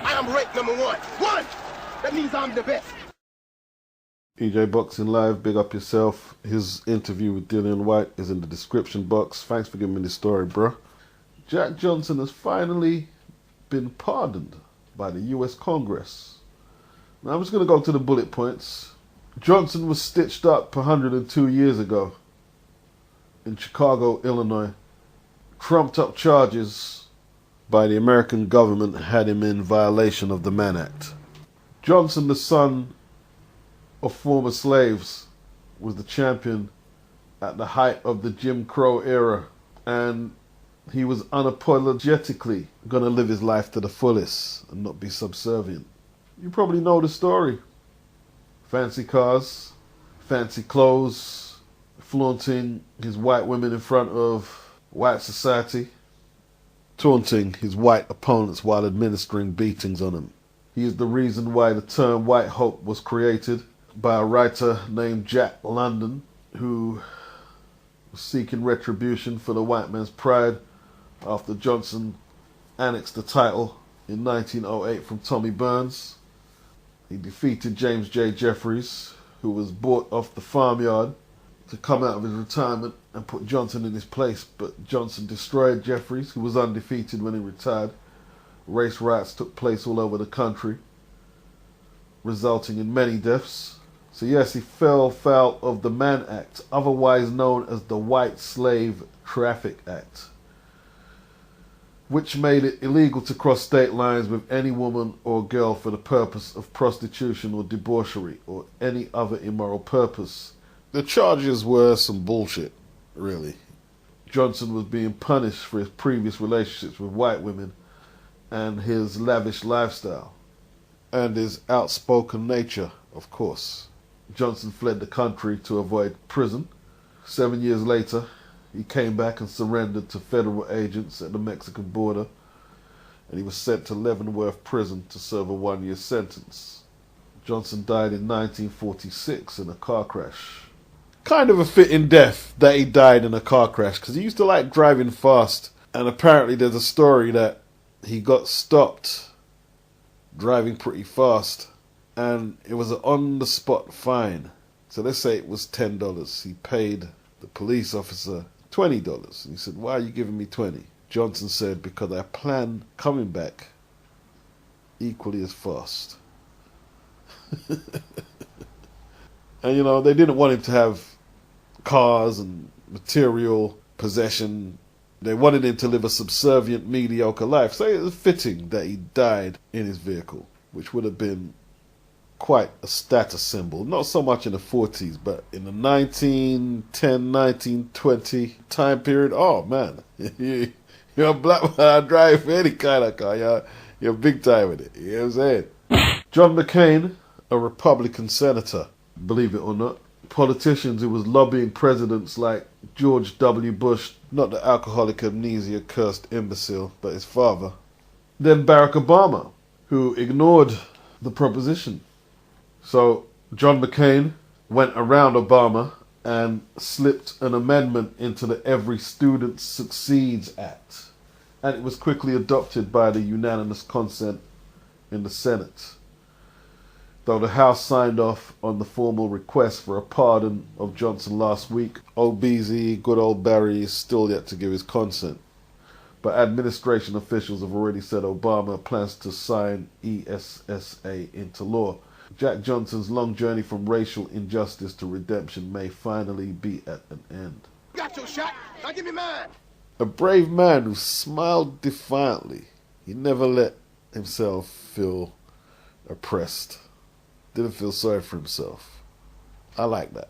I am ranked number one. One! That means I'm the best. EJ Boxing Live, big up yourself. His interview with DILLIAN WHYTE is in the description box. Thanks for giving me the story, bro. Jack Johnson has finally been pardoned by the US Congress. Now I'm just going to go to the bullet points. Johnson was stitched up 102 years ago in Chicago, Illinois. Trumped up charges by the American government had him in violation of the Mann Act. Johnson, the son of former slaves, was the champion at the height of the Jim Crow era, and he was unapologetically going to live his life to the fullest and not be subservient. You probably know the story. Fancy cars, fancy clothes, flaunting his white women in front of white society, taunting his white opponents while administering beatings on them. He is the reason why the term white hope was created by a writer named Jack London, who was seeking retribution for the white man's pride after Johnson annexed the title in 1908 from Tommy Burns. He defeated James J. Jeffries, who was bought off the farmyard to come out of his retirement and put Johnson in his place, but Johnson destroyed Jeffries, who was undefeated when he retired. Race riots took place all over the country, resulting in many deaths. So yes, he fell foul of the Mann Act, otherwise known as the White Slave Traffic Act, which made it illegal to cross state lines with any woman or girl for the purpose of prostitution or debauchery or any other immoral purpose. The charges were some bullshit, really. Johnson was being punished for his previous relationships with white women and his lavish lifestyle, and his outspoken nature, of course. Johnson fled the country to avoid prison. 7 years later, he came back and surrendered to federal agents at the Mexican border, and he was sent to Leavenworth Prison to serve a 1-year sentence. Johnson died in 1946 in a car crash. Kind of a fitting death that he died in a car crash, because he used to like driving fast, and apparently there's a story that he got stopped driving pretty fast, and it was an on-the-spot fine. So let's say it was $10. He paid the police officer $20. And he said, "Why are you giving me 20?" Johnson said, "Because I plan coming back equally as fast." And you know, they didn't want him to have cars and material possession. They wanted him to live a subservient, mediocre life. So it was fitting that he died in his vehicle, which would have been quite a status symbol. Not so much in the 40s, but in the 1910, 1920 time period, oh man, you're a black man, I drive any kind of car, you're big time with it, you know what I'm saying? John McCain, a Republican senator, believe it or not, politicians who was lobbying presidents like George W. Bush, not the alcoholic amnesia cursed imbecile, but his father. Then Barack Obama, who ignored the proposition. So John McCain went around Obama and slipped an amendment into the Every Student Succeeds Act. And it was quickly adopted by the unanimous consent in the Senate. Though the House signed off on the formal request for a pardon of Johnson last week, old BZ, good old Barry, is still yet to give his consent. But administration officials have already said Obama plans to sign ESSA into law. Jack Johnson's long journey from racial injustice to redemption may finally be at an end. Got your shot. Now give me mine. A brave man who smiled defiantly. He never let himself feel oppressed. Didn't feel sorry for himself. I like that.